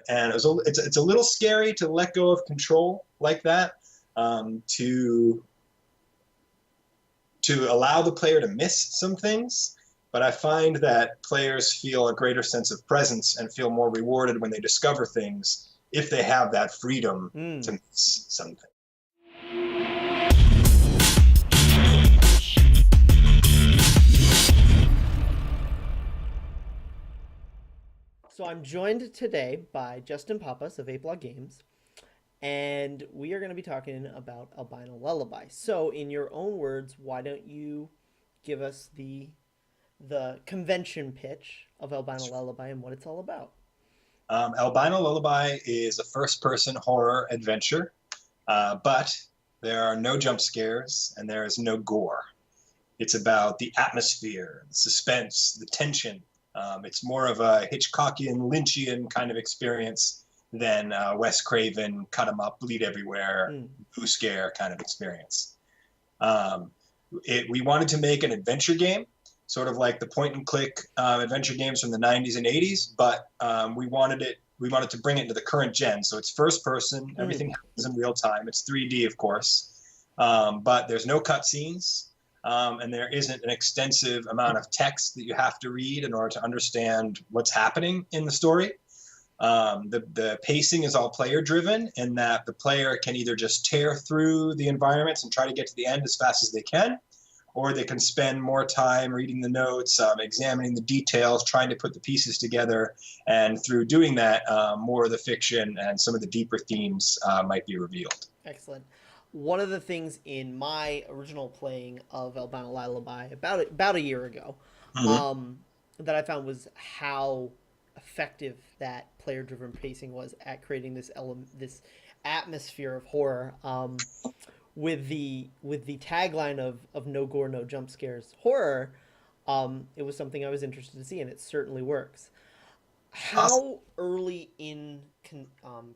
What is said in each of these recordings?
and it's a little scary to let go of control like that, to allow the player to miss some things. But I find that players feel a greater sense of presence and feel more rewarded when they discover things if they have that freedom to miss something. So I'm joined today by Justin Pappas of Ape Law Games, and we are going to be talking about Albino Lullaby. So in your own words, why don't you give us the convention pitch of Albino Lullaby and what it's all about? Albino Lullaby is a first-person horror adventure, but there are no jump scares and there is no gore. It's about the atmosphere, the suspense, the tension. It's more of a Hitchcockian, Lynchian kind of experience than Wes Craven, cut 'em up, bleed everywhere, boo scare kind of experience. We wanted to make an adventure game, sort of like the point-and-click adventure games from the 90s and 80s, but we wanted to bring it into the current gen. So it's first-person, everything happens in real time. It's 3D, of course, but there's no cutscenes. And there isn't an extensive amount of text that you have to read in order to understand what's happening in the story. The pacing is all player-driven in that the player can either just tear through the environments and try to get to the end as fast as they can, or they can spend more time reading the notes, examining the details, trying to put the pieces together, and through doing that, more of the fiction and some of the deeper themes might be revealed. Excellent. One of the things in my original playing of Albino Lullaby about a year ago, that I found was how effective that player-driven pacing was at creating this atmosphere of horror. With the tagline of no gore, no jump scares horror, it was something I was interested to see, and it certainly works. How early in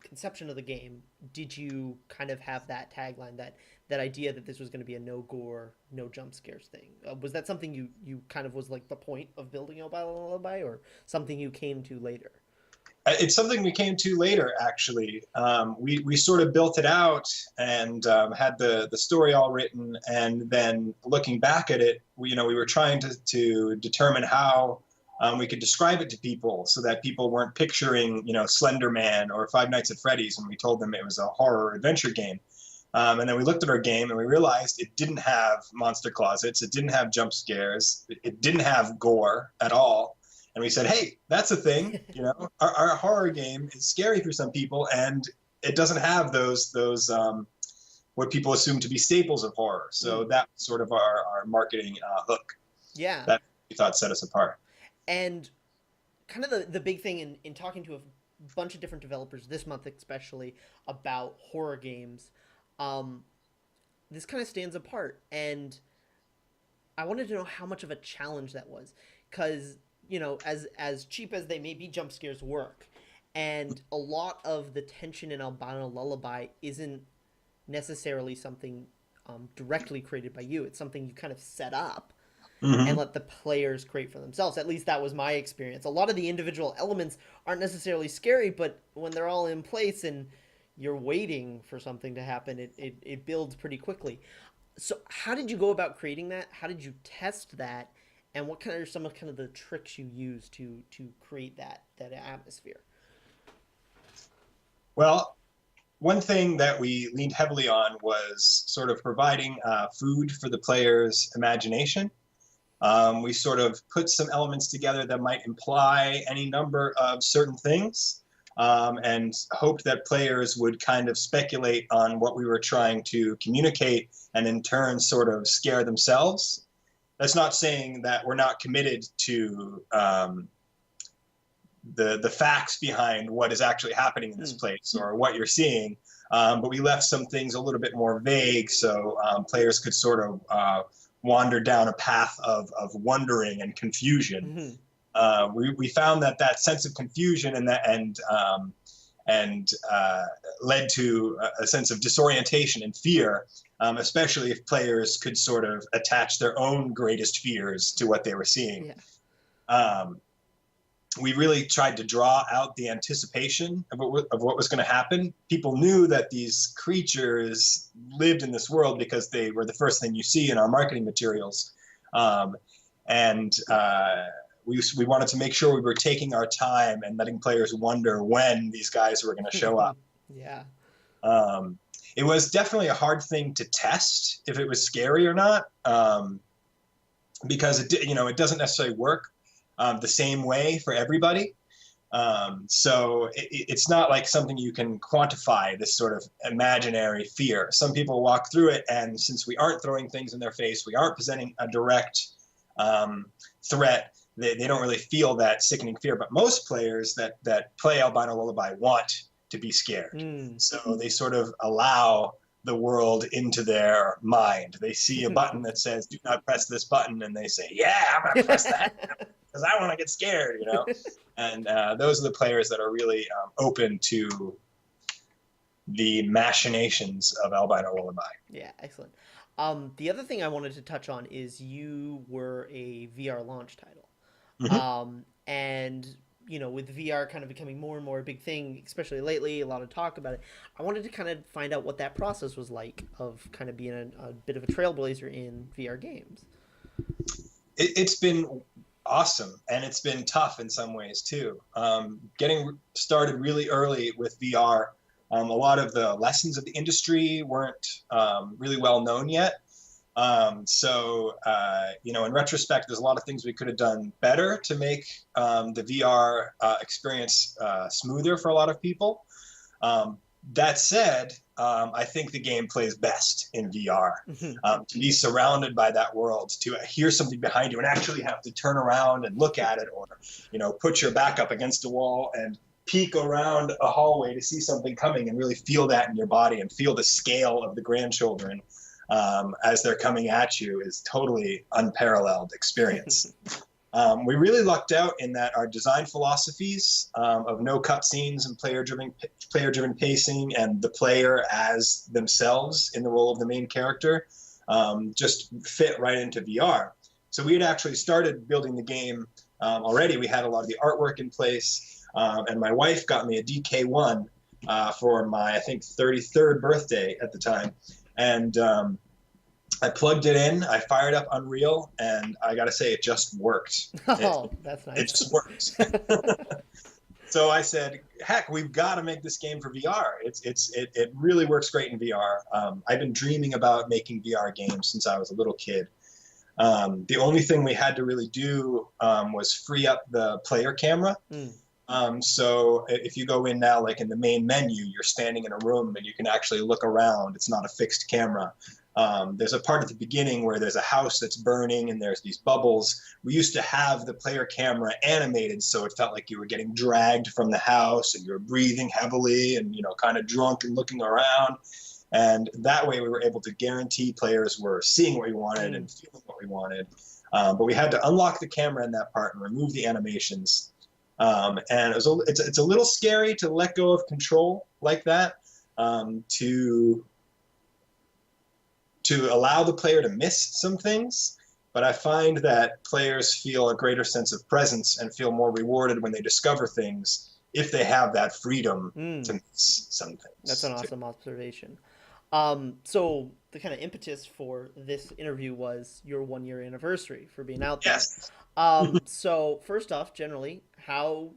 conception of the game did you kind of have that tagline, that idea that this was going to be a no gore, no jump scares thing? Was that something you kind of was like the point of building Albino Lullaby, or something you came to later? It's something we came to later, actually. We sort of built it out and had the story all written, and then looking back at it, we were trying to determine how we could describe it to people so that people weren't picturing, Slender Man or Five Nights at Freddy's when we told them it was a horror adventure game. And then we looked at our game and we realized it didn't have monster closets, it didn't have jump scares, it didn't have gore at all. And we said, hey, that's a thing. Our horror game is scary for some people, and it doesn't have those what people assume to be staples of horror. So that was sort of our marketing hook. Yeah. That we thought set us apart. And kind of the big thing in talking to a bunch of different developers this month, especially about horror games, this kind of stands apart. And I wanted to know how much of a challenge that was, because as cheap as they may be, jump scares work, and a lot of the tension in Albino Lullaby isn't necessarily something directly created by you. It's something you kind of set up and let the players create for themselves. At least that was my experience. A lot of the individual elements aren't necessarily scary, but when they're all in place and you're waiting for something to happen, it builds pretty quickly. So how did you go about creating that? How did you test that? And what are some of the tricks you use to create that atmosphere? Well, one thing that we leaned heavily on was sort of providing food for the player's imagination. We sort of put some elements together that might imply any number of certain things, and hoped that players would kind of speculate on what we were trying to communicate and in turn sort of scare themselves. That's not saying that we're not committed to the facts behind what is actually happening in this place or what you're seeing, but we left some things a little bit more vague so players could sort of wander down a path of wondering and confusion. We found that sense of confusion and led to a sense of disorientation and fear, especially if players could sort of attach their own greatest fears to what they were seeing. we really tried to draw out the anticipation of what was going to happen. People knew that these creatures lived in this world because they were the first thing you see in our marketing materials. And we wanted to make sure we were taking our time and letting players wonder when these guys were going to show up. Yeah. It was definitely a hard thing to test if it was scary or not, because it doesn't necessarily work the same way for everybody. So it's not like something you can quantify, this sort of imaginary fear. Some people walk through it, and since we aren't throwing things in their face, we aren't presenting a direct threat, they don't really feel that sickening fear. But most players that play Albino Lullaby want to be scared. So they sort of allow the world into their mind. They see a button that says, do not press this button, and they say, yeah, I'm going to press that because I want to get scared, And those are the players that are really open to the machinations of Albino Lullaby. Yeah, excellent. The other thing I wanted to touch on is you were a VR launch title. And with VR kind of becoming more and more a big thing, especially lately, a lot of talk about it, I wanted to kind of find out what that process was like of kind of being a bit of a trailblazer in VR games. It's been awesome, and it's been tough in some ways too. Getting started really early with VR, a lot of the lessons of the industry weren't really well known yet. So in retrospect, there's a lot of things we could have done better to make the VR experience smoother for a lot of people. That said, I think the game plays best in VR. To be surrounded by that world, to hear something behind you and actually have to turn around and look at it, or put your back up against a wall and peek around a hallway to see something coming and really feel that in your body and feel the scale of the grandchildren as they're coming at you is totally unparalleled experience. We really lucked out in that our design philosophies of no cutscenes and player-driven pacing, and the player as themselves in the role of the main character just fit right into VR. So we had actually started building the game already. We had a lot of the artwork in place, and my wife got me a DK1 for my, I think, 33rd birthday at the time. And I plugged it in, I fired up Unreal, and I got to say, it just worked. That's nice. It just worked. So I said, heck, we've got to make this game for VR. It really works great in VR. I've been dreaming about making VR games since I was a little kid. The only thing we had to really do was free up the player camera. So if you go in now, like in the main menu, you're standing in a room and you can actually look around. It's not a fixed camera. There's a part at the beginning where there's a house that's burning and there's these bubbles. We used to have the player camera animated, so it felt like you were getting dragged from the house and you were breathing heavily and, kind of drunk and looking around. And that way we were able to guarantee players were seeing what we wanted and feeling what we wanted. But we had to unlock the camera in that part and remove the animations. And it's a little scary to let go of control like that, to allow the player to miss some things. But I find that players feel a greater sense of presence and feel more rewarded when they discover things if they have that freedom to miss some things. That's an awesome observation. So the kind of impetus for this interview was your 1-year anniversary for being out there. Yes. So first off, generally, how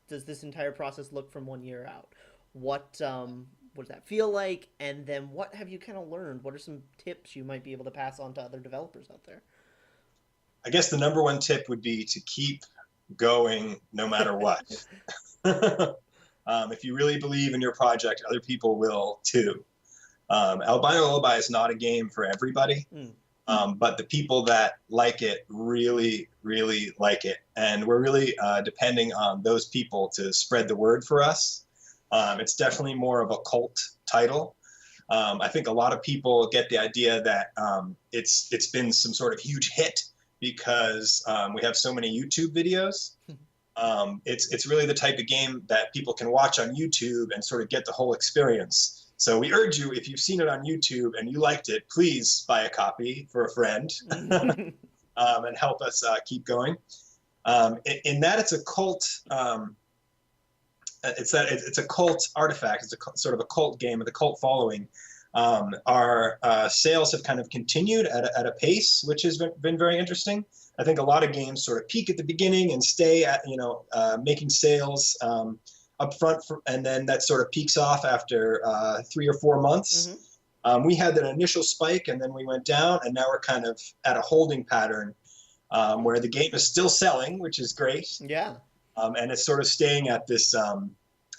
does this entire process look from 1 year out? What does that feel like? And then what have you kind of learned? What are some tips you might be able to pass on to other developers out there? I guess the number one tip would be to keep going no matter what. If you really believe in your project, other people will too. Albino Lullaby is not a game for everybody, but the people that like it really, really like it. And we're really depending on those people to spread the word for us. It's definitely more of a cult title. I think a lot of people get the idea that it's been some sort of huge hit because we have so many YouTube videos. It's really the type of game that people can watch on YouTube and sort of get the whole experience. So we urge you, if you've seen it on YouTube and you liked it, please buy a copy for a friend and help us keep going. In that it's a cult. It's a cult artifact. It's sort of a cult game with a cult following. Our sales have kind of continued at a pace, which has been very interesting. I think a lot of games sort of peak at the beginning and stay at, making sales up front, and then that sort of peaks off after 3 or 4 months. We had that initial spike, and then we went down, and now we're kind of at a holding pattern where the game is still selling, which is great. Yeah. And it's sort of staying at this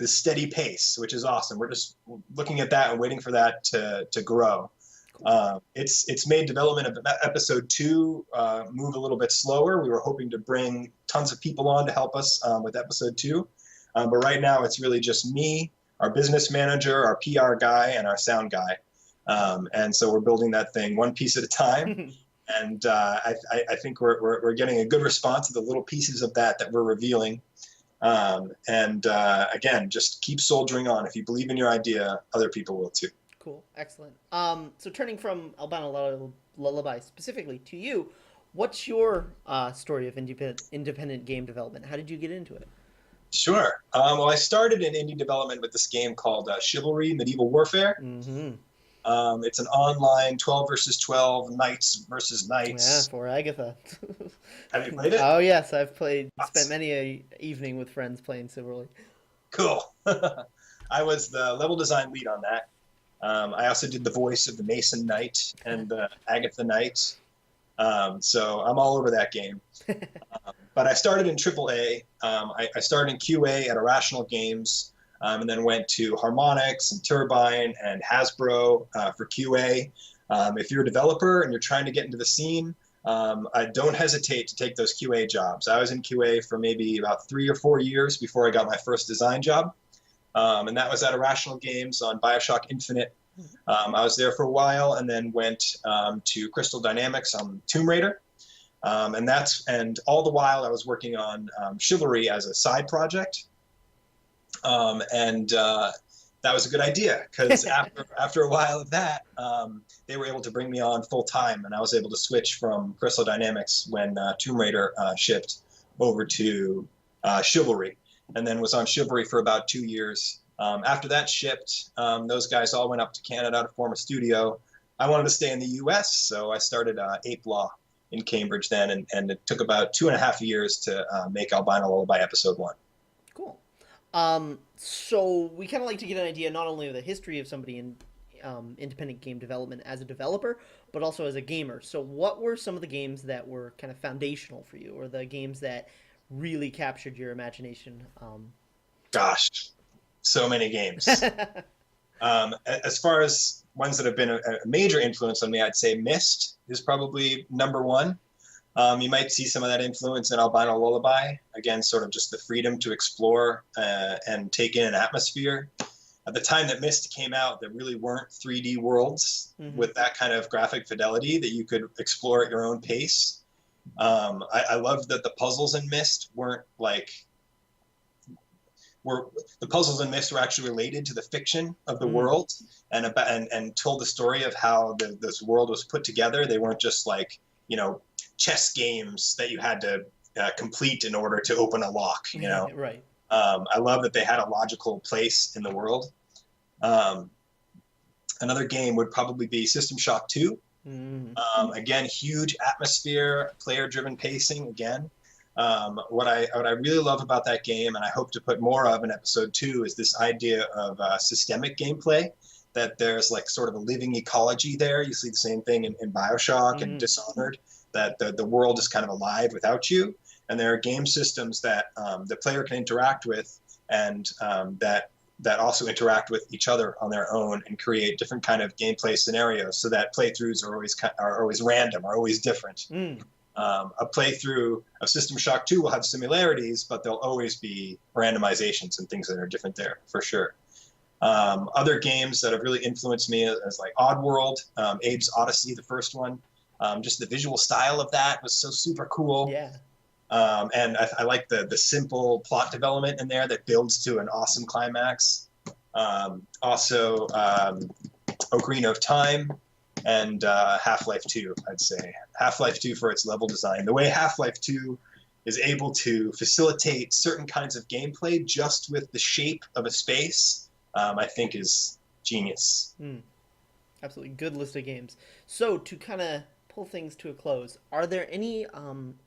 steady pace, which is awesome. We're just looking at that and waiting for that to grow. Cool. It's made development of episode 2 move a little bit slower. We were hoping to bring tons of people on to help us with episode 2. But right now it's really just me, our business manager, our PR guy, and our sound guy. And so we're building that thing one piece at a time. And I think we're getting a good response to the little pieces of that we're revealing. Again, just keep soldiering on. If you believe in your idea, other people will too. Cool. Excellent. So turning from Albino Lullaby specifically to you, what's your story of independent game development? How did you get into it? Sure. Well, I started in indie development with this game called Chivalry Medieval Warfare. It's an online 12 versus 12, knights versus knights. Yeah, for Agatha. Have you played it? Oh, yes. I've spent many a evening with friends playing Chivalry. Cool. I was the level design lead on that. I also did the voice of the Mason Knight and the Agatha Knight. So I'm all over that game. But I started in AAA. I started in QA at Irrational Games. And then went to Harmonix and Turbine and Hasbro for QA. If you're a developer and you're trying to get into the scene, I don't hesitate to take those QA jobs. I was in QA for maybe about 3 or 4 years before I got my first design job. And that was at Irrational Games on BioShock Infinite. I was there for a while and then went to Crystal Dynamics on Tomb Raider. And all the while I was working on Chivalry as a side project. That was a good idea because after a while of that, they were able to bring me on full time, and I was able to switch from Crystal Dynamics when Tomb Raider shipped over to Chivalry, and then was on Chivalry for about 2 years. After that shipped, those guys all went up to Canada to form a studio. I wanted to stay in the U.S., so I started Ape Law in Cambridge then, and it took about 2.5 years to make Albino Lullaby episode 1. Cool. So we kind of like to get an idea not only of the history of somebody in independent game development as a developer, but also as a gamer. So what were some of the games that were kind of foundational for you, or the games that really captured your imagination? Gosh, so many games. As far as ones that have been a major influence on me, I'd say Myst is probably number 1. You might see some of that influence in Albino Lullaby. Again, sort of just the freedom to explore and take in an atmosphere. At the time that Myst came out, there really weren't 3D worlds with that kind of graphic fidelity that you could explore at your own pace. I loved that the puzzles in Myst the puzzles in Myst were actually related to the fiction of the world and told the story of how this world was put together. They weren't just like, chess games that you had to complete in order to open a lock, Right. I love that they had a logical place in the world. Another game would probably be System Shock 2. Again, huge atmosphere, player-driven pacing again. What I really love about that game, and I hope to put more of in episode 2, is this idea of systemic gameplay, that there's like sort of a living ecology there. You see the same thing in BioShock and Dishonored, that the world is kind of alive without you. And there are game systems that the player can interact with and that also interact with each other on their own and create different kind of gameplay scenarios, so that playthroughs are always random, are always different. A playthrough of System Shock 2 will have similarities, but there'll always be randomizations and things that are different there, for sure. Other games that have really influenced me is like Oddworld, Abe's Odyssey, the first one. Just the visual style of that was so super cool. Yeah. And I like the simple plot development in there that builds to an awesome climax. Also, Ocarina of Time and Half-Life 2, I'd say. Half-Life 2 for its level design. The way Half-Life 2 is able to facilitate certain kinds of gameplay just with the shape of a space, I think is genius. Absolutely. Good list of games. So to kind of pull things to a close, are there any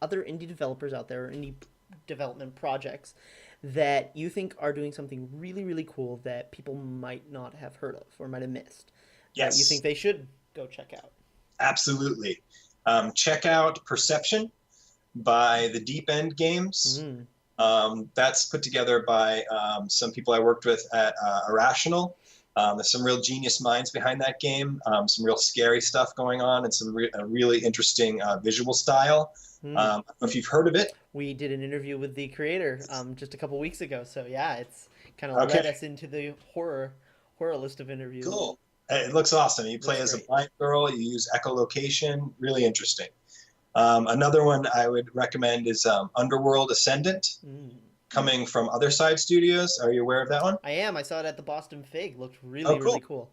other indie developers out there, or indie development projects that you think are doing something really, really cool that people might not have heard of or might have missed, that you Yes, think they should go check out? absolutely. Check out Perception by the Deep End Games. Mm. That's put together by some people I worked with at Irrational. There's some real genius minds behind that game, some real scary stuff going on, and some really interesting visual style. I don't know if you've heard of it. We did an interview with the creator just a couple weeks ago, so yeah, it's kind of Okay, led us into the horror list of interviews. cool. It looks awesome. You play Looks as a great. blind girl, you use echolocation, really interesting. Another one I would recommend is Underworld Ascendant, Mm. coming from Other Side Studios. Are you aware of that one? I am. I saw it at the Boston Fig. Looked Oh, really, really cool. cool.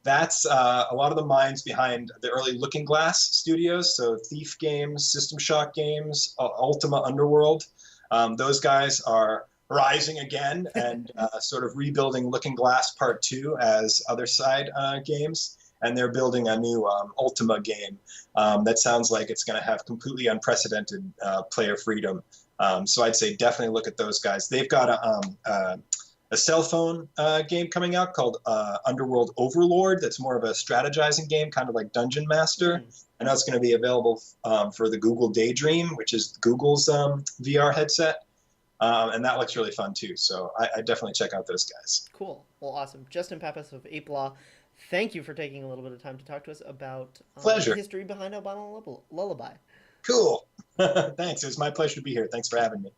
That's a lot of the minds behind the early Looking Glass studios, so Thief Games, System Shock Games, Ultima Underworld. Those guys are rising again and sort of rebuilding Looking Glass Part 2 as Other Side games. And they're building a new Ultima game that sounds like it's going to have completely unprecedented player freedom. So I'd say definitely look at those guys. They've got a cell phone game coming out called Underworld Overlord. That's more of a strategizing game, kind of like Dungeon Master. Mm. I know it's going to be available for the Google Daydream, which is Google's VR headset. And that looks really fun too. So I definitely check out those guys. Cool. Well, awesome. Justin Pappas of Ape Law, thank you for taking a little bit of time to talk to us about the Pleasure. history behind Albino Lullaby. Cool. Thanks. It was my pleasure to be here. Thanks for having me.